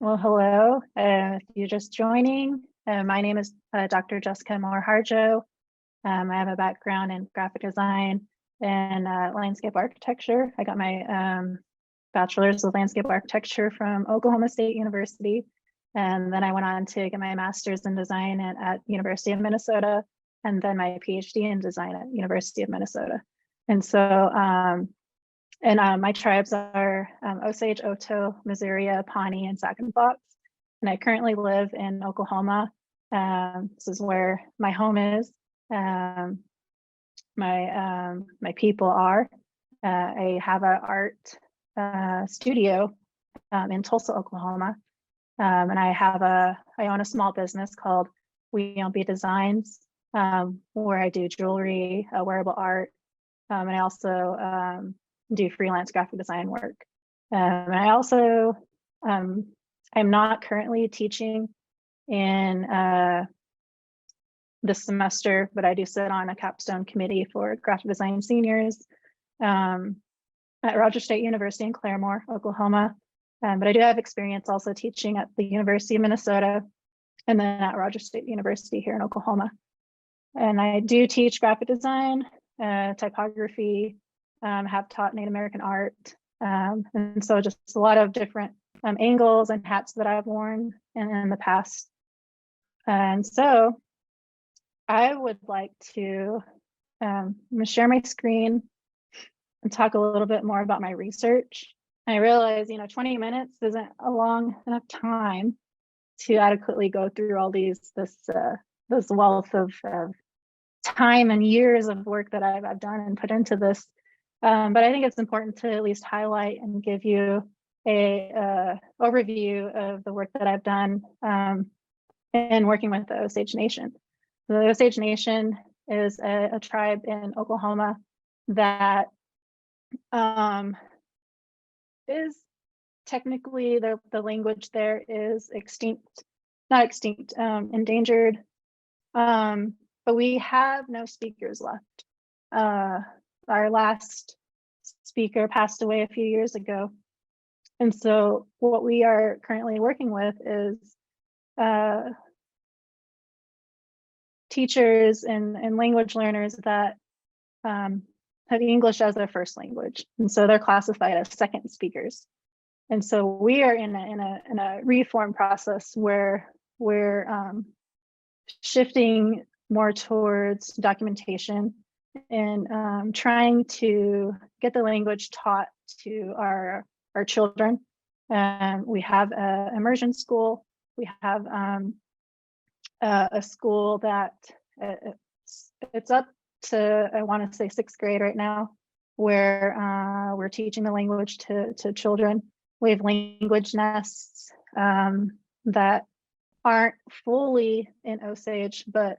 Well, hello. If you're just joining, my name is Dr. Jessica Moore Harjo. I have a background in graphic design and landscape architecture. I got my bachelor's of landscape architecture from Oklahoma State University. And then I went on to get my master's in design at University of Minnesota, and then my PhD in design at University of Minnesota. And so my tribes are Osage, Otoe-Missouria, Pawnee, and Sac and Fox. And I currently live in Oklahoma. This is where my home is. My people are. I have an art studio in Tulsa, Oklahoma. And I own a small business called We Don't Be Designs, where I do jewelry, wearable art, and I also do freelance graphic design work. And I also, I'm not currently teaching in this semester, but I do sit on a capstone committee for graphic design seniors at Rogers State University in Claremore, Oklahoma. But I do have experience also teaching at the University of Minnesota and then at Rogers State University here in Oklahoma. And I do teach graphic design, typography, have taught Native American art. And so just a lot of different angles and hats that I've worn in the past. And so I would like to share my screen and talk a little bit more about my research. I realize, 20 minutes isn't a long enough time to adequately go through all this wealth of time and years of work that I've done and put into this. But I think it's important to at least highlight and give you a overview of the work that I've done in working with the Osage Nation. The Osage Nation is a tribe in Oklahoma that is technically the language there is endangered, but we have no speakers left. Our last speaker passed away a few years ago. And so what we are currently working with is teachers and language learners that have English as their first language. And so they're classified as second speakers. And so we are in a reform process where we're shifting more towards documentation and trying to get the language taught to our children. We have an immersion school. We have a school that it's up to, I want to say, 6th grade right now, where we're teaching the language to children. We have language nests that aren't fully in Osage, but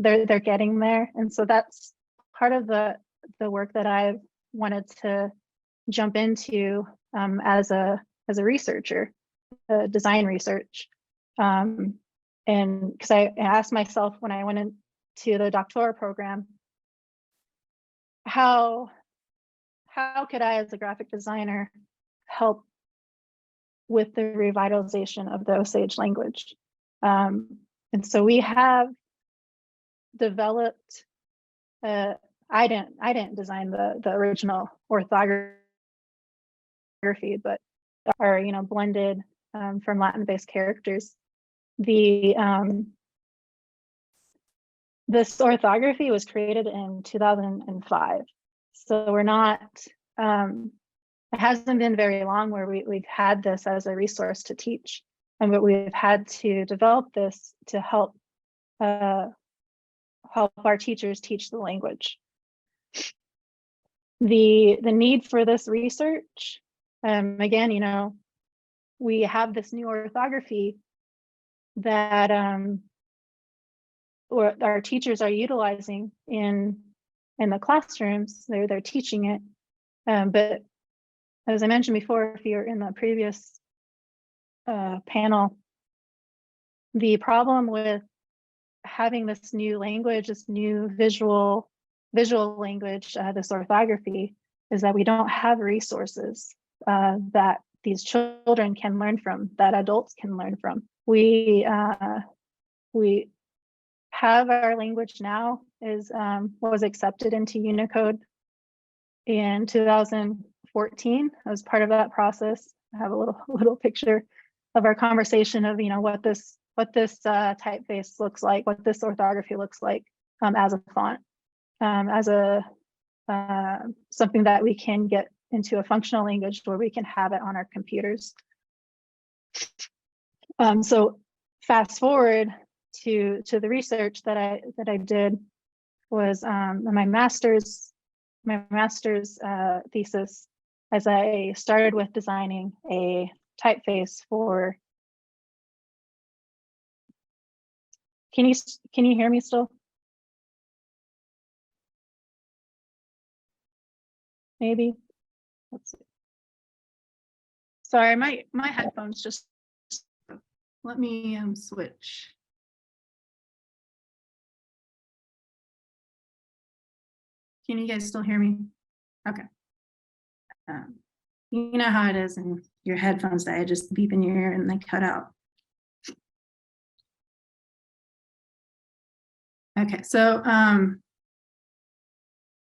they're getting there. And so that's part of the work that I've wanted to jump into as a researcher, design research. And because I asked myself when I went into the doctoral program, how could I, as a graphic designer, help with the revitalization of the Osage language? And so we have developed. I didn't design the original orthography, but are blended from Latin-based characters. This orthography was created in 2005, so we're not. It hasn't been very long where we've had this as a resource to teach, but we've had to develop this to help our teachers teach the language. The need for this research, again, we have this new orthography that our teachers are utilizing in the classrooms. They're teaching it, but as I mentioned before, if you're in the previous panel, the problem with having this new language, this new visual language, this orthography, is that we don't have resources that these children can learn from, that adults can learn from. We have our language now is was accepted into Unicode in 2014. I was part of that process. I have a little picture of our conversation of, you know, what this typeface looks like, what this orthography looks like as a font, as a something that we can get into a functional language where we can have it on our computers. So fast forward to the research that I did was my master's thesis, as I started with designing a typeface for. Can you hear me still? Maybe. Let's see. Sorry, my headphones just, let me switch. Can you guys still hear me? Okay. You know how it is in your headphones, that I just beep in your ear and they cut out. Okay, so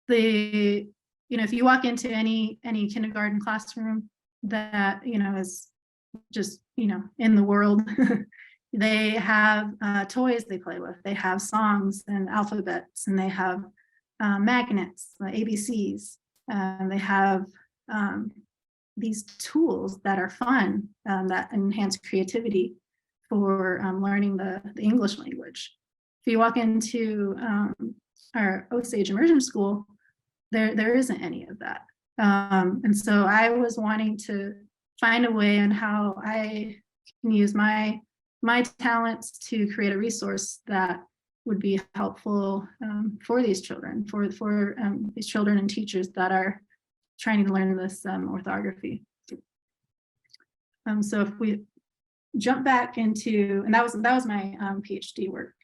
you know, if you walk into any kindergarten classroom that, you know, is just, you know, in the world, they have toys they play with, they have songs and alphabets, and they have magnets, ABCs, they have these tools that are fun, that enhance creativity for learning the English language. If you walk into our Osage immersion school, there isn't any of that. And so I was wanting to find a way on how I can use my talents to create a resource that would be helpful for these children, for these children and teachers that are trying to learn this orthography. So if we jump back into, and that was my PhD work.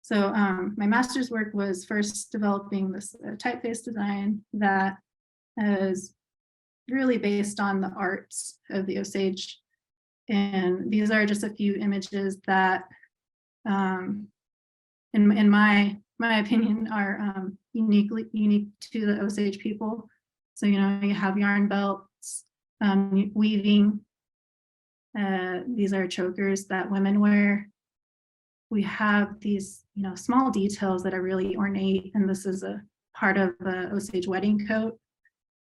So my master's work was first developing this typeface design that is really based on the arts of the Osage. And these are just a few images that, in my opinion, are unique to the Osage people. So, you know, you have yarn belts, weaving. These are chokers that women wear. We have these, you know, small details that are really ornate, and this is a part of the Osage wedding coat.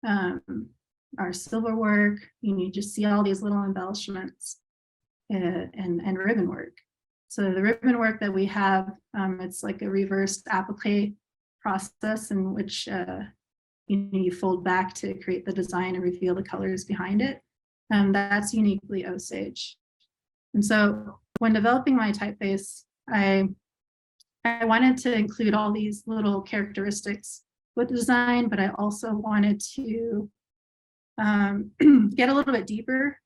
Our silver work, you just see all these little embellishments and ribbon work. So the ribbon work that we have, it's like a reversed applique process in which you fold back to create the design and reveal the colors behind it. That's uniquely Osage. And so when developing my typeface, I wanted to include all these little characteristics with the design, but I also wanted to get a little bit deeper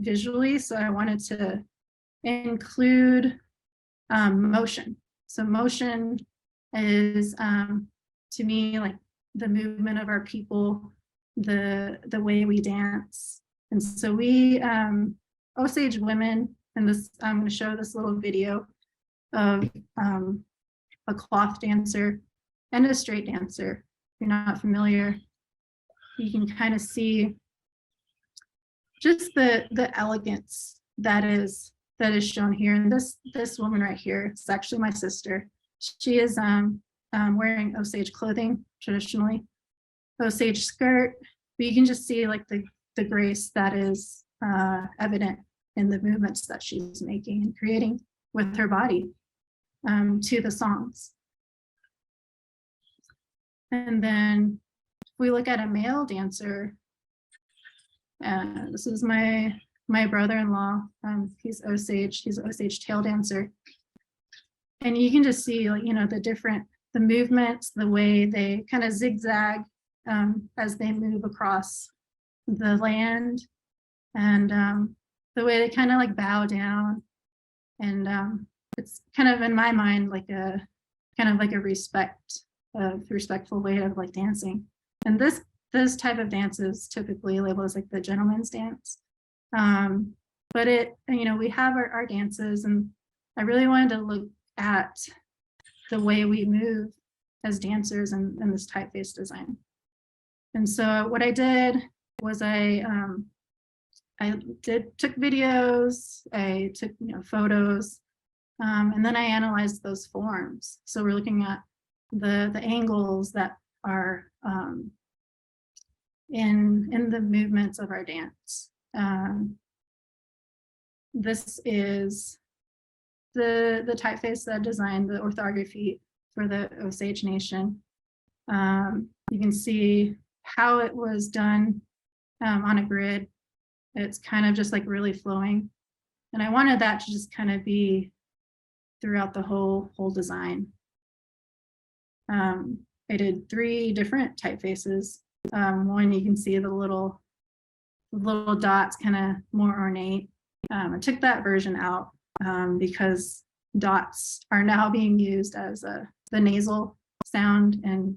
visually. So I wanted to include motion. So motion is, to me, like the movement of our people, the way we dance. And so we, Osage women, and this, I'm going to show this little video of a cloth dancer and a straight dancer. If you're not familiar, you can kind of see just the elegance that is shown here. And this woman right here is actually my sister. She is wearing Osage clothing, traditionally Osage skirt, but you can just see like the grace that is evident in the movements that she's making and creating with her body to the songs. And then if we look at a male dancer, this is my brother-in-law. He's Osage. He's an Osage tail dancer, and you can just see, like, you know, the movements, the way they kind of zigzag as they move across the land, and the way they kind of like bow down, and it's kind of, in my mind, like a kind of like a respectful way of like dancing. And this this type of dance is typically labeled as like the gentleman's dance. But we have our dances, and I really wanted to look at the way we move as dancers in this typeface design. And so what I did was I took videos, I took photos, and then I analyzed those forms. So we're looking at the angles that are in the movements of our dance. This is the typeface that designed the orthography for the Osage Nation. You can see how it was done on a grid. It's kind of just like really flowing. And I wanted that to just kind of be throughout the whole design. I did 3 different typefaces. One, you can see the little dots, kind of more ornate. I took that version out because dots are now being used as the nasal sound, and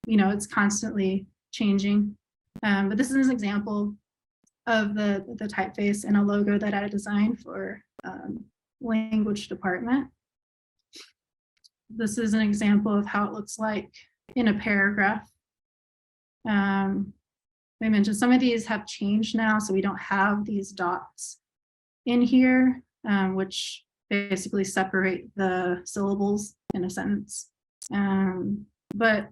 it's constantly changing. But this is an example of the typeface and a logo that I designed for language department. This is an example of how it looks like in a paragraph. I mentioned some of these have changed now, so we don't have these dots in here, which basically separate the syllables in a sentence. But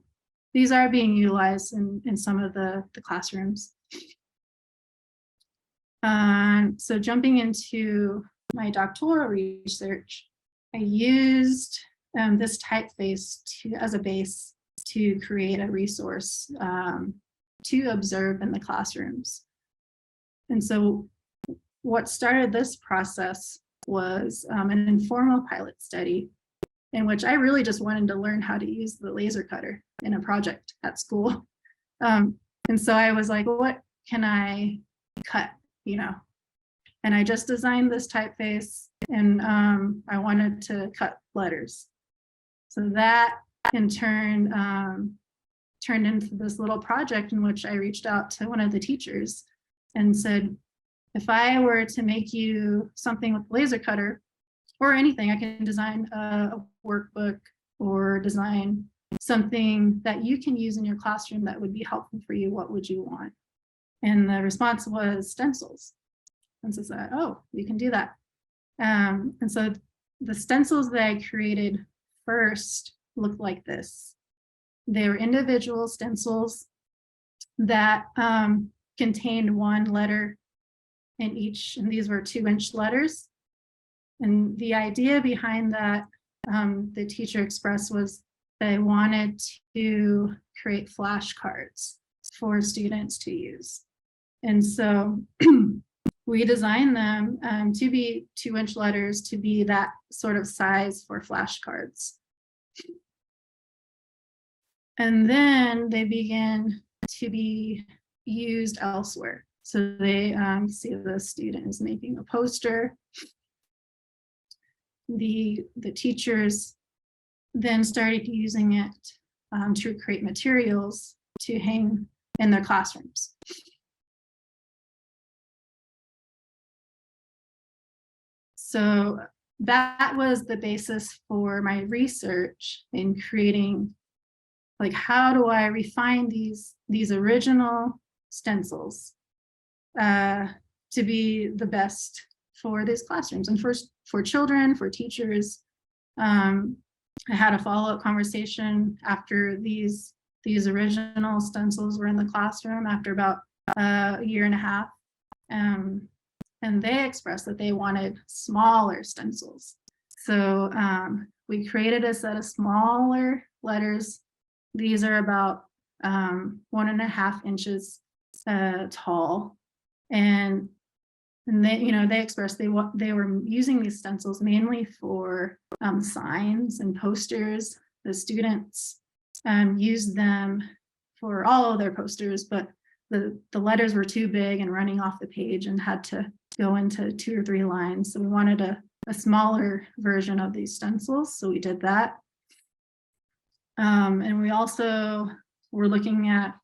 these are being utilized in some of the classrooms. So jumping into my doctoral research, I used this typeface as a base to create a resource to observe in the classrooms. And so what started this process was an informal pilot study in which I really just wanted to learn how to use the laser cutter in a project at school. And so I was like, what can I cut, And I just designed this typeface, and I wanted to cut letters. So that in turn turned into this little project in which I reached out to one of the teachers and said, if I were to make you something with laser cutter or anything, I can design a workbook or design something that you can use in your classroom that would be helpful for you. What would you want? And the response was stencils. And so I said, oh, you can do that. And so the stencils that I created first looked like this. They were individual stencils that contained one letter in each, and these were 2-inch letters. And the idea behind that, the teacher expressed, was they wanted to create flashcards for students to use. And so we designed them to be 2-inch letters, to be that sort of size for flashcards. And then they began to be used elsewhere. So they see the student is making a poster. The teachers then started using it to create materials to hang in their classrooms. So that was the basis for my research in creating, like, how do I refine these original stencils to be the best for these classrooms and for children, for teachers. I had a follow-up conversation after these original stencils were in the classroom after about a year and a half. And they expressed that they wanted smaller stencils. So we created a set of smaller letters. These are about 1.5 inches tall. And they expressed they were using these stencils mainly for signs and posters. The students used them for all of their posters, but the letters were too big and running off the page and had to go into 2 or 3 lines. So we wanted a smaller version of these stencils. So we did that. And we also were looking at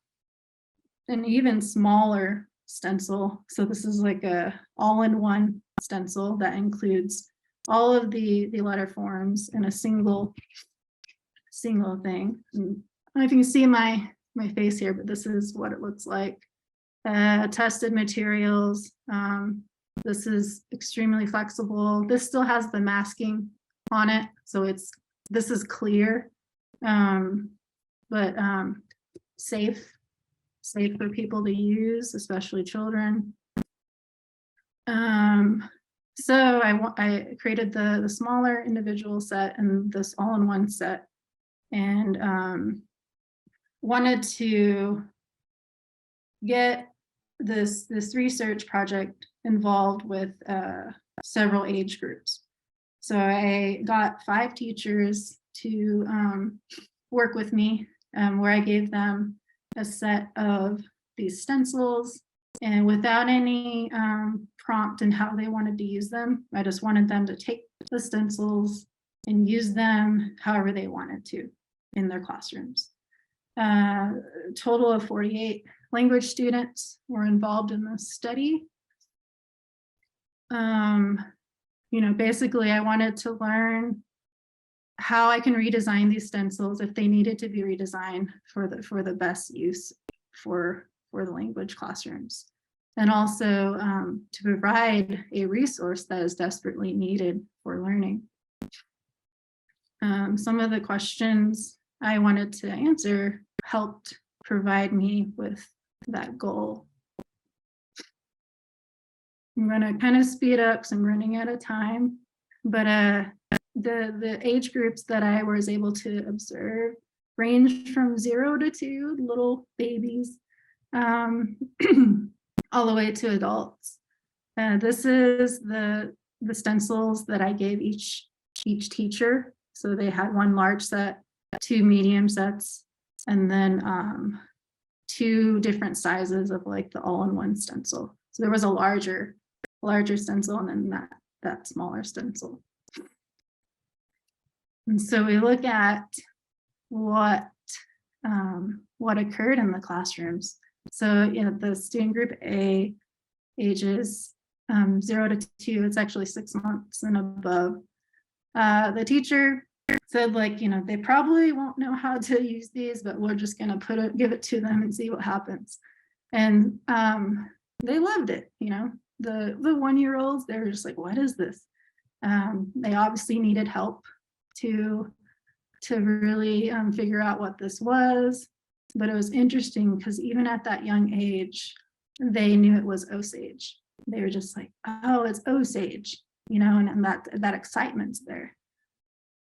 an even smaller stencil. So this is like a all-in-one stencil that includes all of the letter forms in a single thing. And I don't know if you can see my face here, but this is what it looks like. Tested materials. This is extremely flexible. This still has the masking on it, so this is clear, but safe for people to use, especially children. So I created the smaller individual set and this all-in-one set, and wanted to get this research project involved with several age groups. So I got 5 teachers to work with me, where I gave them a set of these stencils, and without any prompt in how they wanted to use them. I just wanted them to take the stencils and use them however they wanted to in their classrooms. Total of 48 language students were involved in this study. Basically I wanted to learn how I can redesign these stencils if they needed to be redesigned for the best use for the language classrooms, and also to provide a resource that is desperately needed for learning. Some of the questions I wanted to answer helped provide me with that goal. I'm going to kind of speed up because I'm running out of time, but the age groups that I was able to observe ranged from 0 to 2, little babies, all the way to adults. This is the stencils that I gave each teacher. So they had 1 large set, 2 medium sets, and then 2 different sizes of like the all-in-one stencil. So there was a larger stencil and then that smaller stencil. And so we look at what occurred in the classrooms. So the student group A, ages 0 to 2, it's actually 6 months and above. The teacher said, like, they probably won't know how to use these, but we're just going to give it to them and see what happens. And they loved it. The 1-year-olds, they were just like, what is this? They obviously needed help to really figure out what this was. But it was interesting because even at that young age, they knew it was Osage. They were just like, oh, it's Osage, and that excitement's there.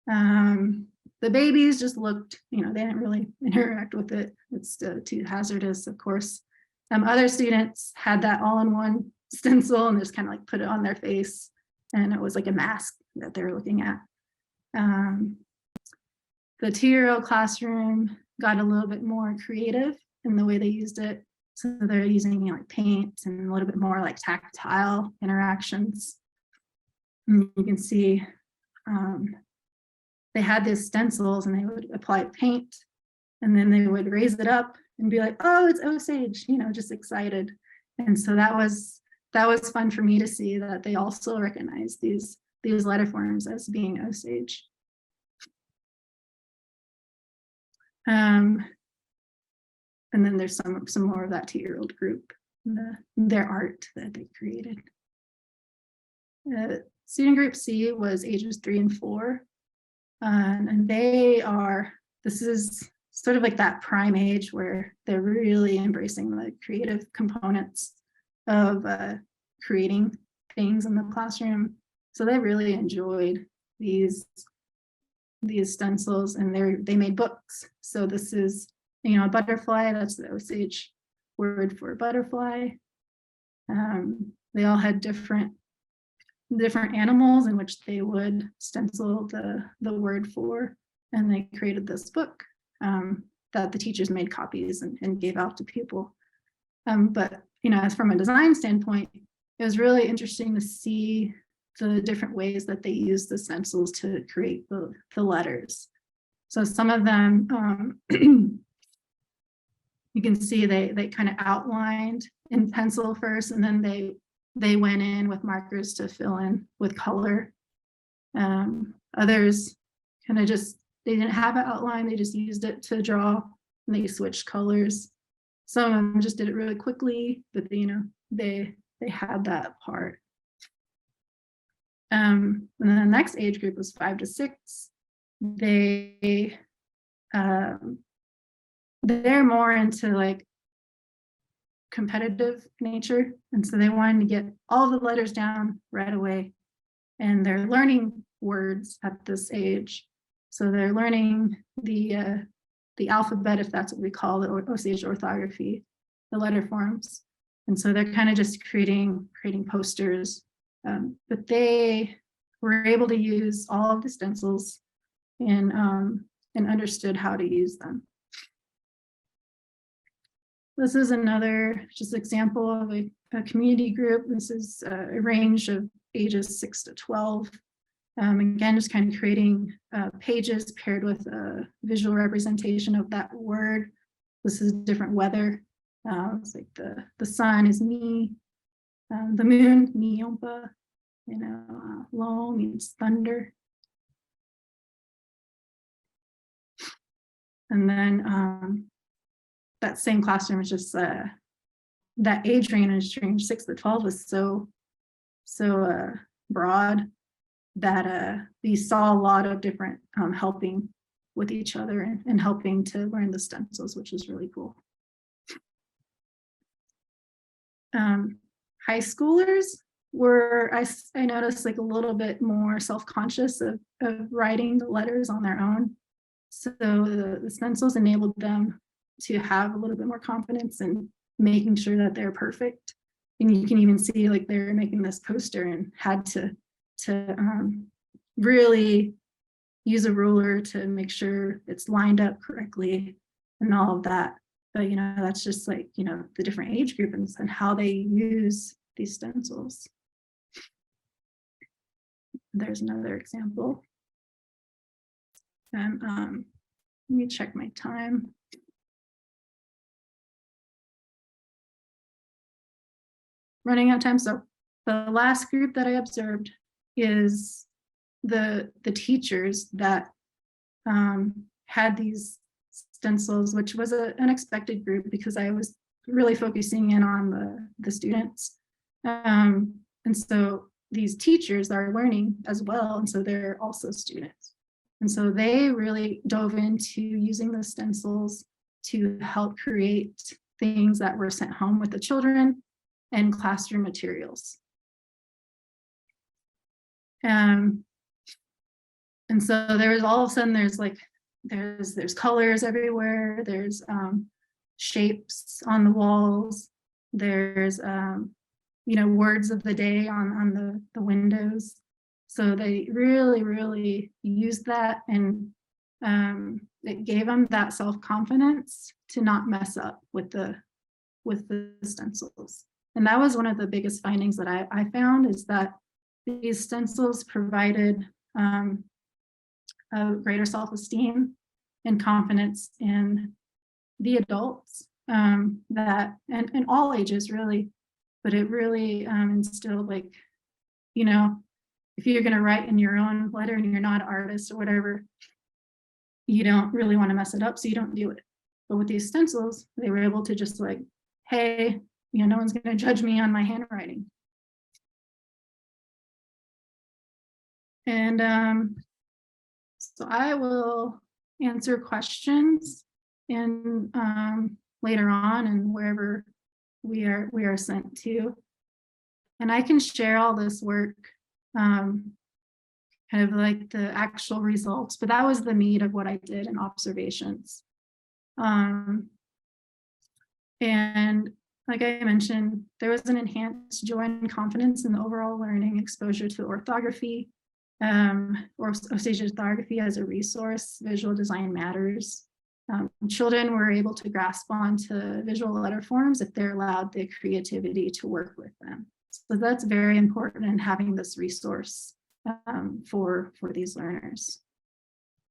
The babies just looked, they didn't really interact with it. It's too hazardous, of course. Other students had that all-in-one stencil and just kind of like put it on their face, and it was like a mask that they were looking at. The 2-year-old classroom got a little bit more creative in the way they used it. So they're using like paint and a little bit more like tactile interactions. And you can see they had these stencils and they would apply paint, and then they would raise it up and be like, oh, it's Osage, just excited. And so that was fun for me to see that they also recognize these letter forms as being Osage. And then there's some more of that 2-year-old group, their art that they created. Student group C was ages 3 and 4. And this is sort of like that prime age where they're really embracing the creative components of creating things in the classroom. So they really enjoyed these stencils, and they made books. So this is, a butterfly, that's the Osage word for butterfly. They all had different animals in which they would stencil the word for, and they created this book that the teachers made copies and gave out to people. But as from a design standpoint, it was really interesting to see the different ways that they use the stencils to create the letters. So some of them you can see they kind of outlined in pencil first, and then they went in with markers to fill in with color. Others kind of just, they didn't have an outline, they just used it to draw, and they switched colors. Some of them just did it really quickly, but they had that part. And then the next age group was 5 to 6. They're more into like competitive nature, and so they wanted to get all the letters down right away, and they're learning words at this age. So they're learning the alphabet, if that's what we call the Osage orthography, the letter forms. And so they're kind of just creating posters, but they were able to use all of the stencils and understood how to use them. This is another just example of a community group. This is a range of ages 6 to 12. Again, just kind of creating pages paired with a visual representation of that word. This is different weather. It's like the sun is me, the moon, Miyompa, Lo means thunder. And then that same classroom is just that age range 6 to 12 was so broad that we saw a lot of different helping with each other and helping to learn the stencils, which is really cool. High schoolers were, I noticed, like a little bit more self-conscious of writing the letters on their own. So the stencils enabled them to have a little bit more confidence in making sure that they're perfect. And you can even see like they're making this poster and had to really use a ruler to make sure it's lined up correctly and all of that. But that's just like the different age groups and how they use these stencils. There's another example. And let me check my time. Running out of time. So the last group that I observed is the teachers that had these stencils, which was an unexpected group because I was really focusing in on the students. And so these teachers are learning as well, and so they're also students. And so they really dove into using the stencils to help create things that were sent home with the children and classroom materials. And so there was all of a sudden there's colors everywhere, there's shapes on the walls, there's words of the day on the windows. So they really used that, and it gave them that self-confidence to not mess up with the stencils. And that was one of the biggest findings that I found, is that these stencils provided a greater self-esteem and confidence in the adults, that and all ages really, but it really instilled, like, if you're going to write in your own letter and you're not an artist or whatever, you don't really want to mess it up, so you don't do it. But with these stencils, they were able to just like, hey, no one's going to judge me on my handwriting. And so I will answer questions and later on and wherever we are sent to. And I can share all this work, kind of like the actual results, but that was the meat of what I did in observations. And like I mentioned, there was an enhanced joy and confidence in the overall learning exposure to orthography, or Osage Orthography as a resource. Visual design matters. Children were able to grasp onto visual letter forms if they're allowed the creativity to work with them. So that's very important in having this resource for these learners.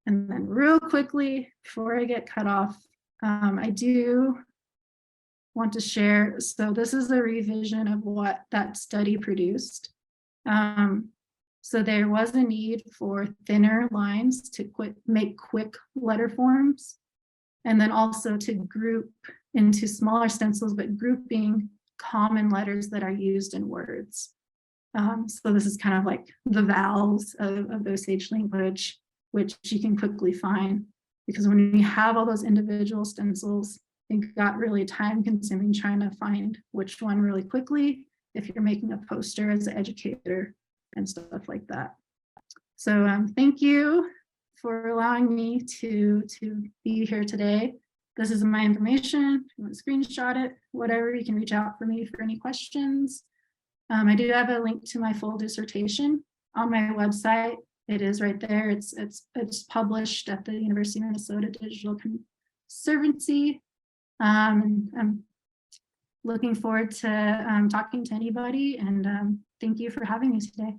And then real quickly, before I get cut off, I do want to share. So this is a revision of what that study produced. So there was a need for thinner lines to make quick letter forms, and then also to group into smaller stencils, but grouping common letters that are used in words. So this is kind of like the vowels of Osage language, which you can quickly find, because when we have all those individual stencils, it got really time consuming trying to find which one really quickly if you're making a poster as an educator and stuff like that. So thank you for allowing me to be here today. This is my information. If you want to screenshot it, whatever, you can reach out for me for any questions. I do have a link to my full dissertation on my website. It is right there. It's published at the University of Minnesota Digital Conservancy. I'm looking forward to talking to anybody, and thank you for having me today.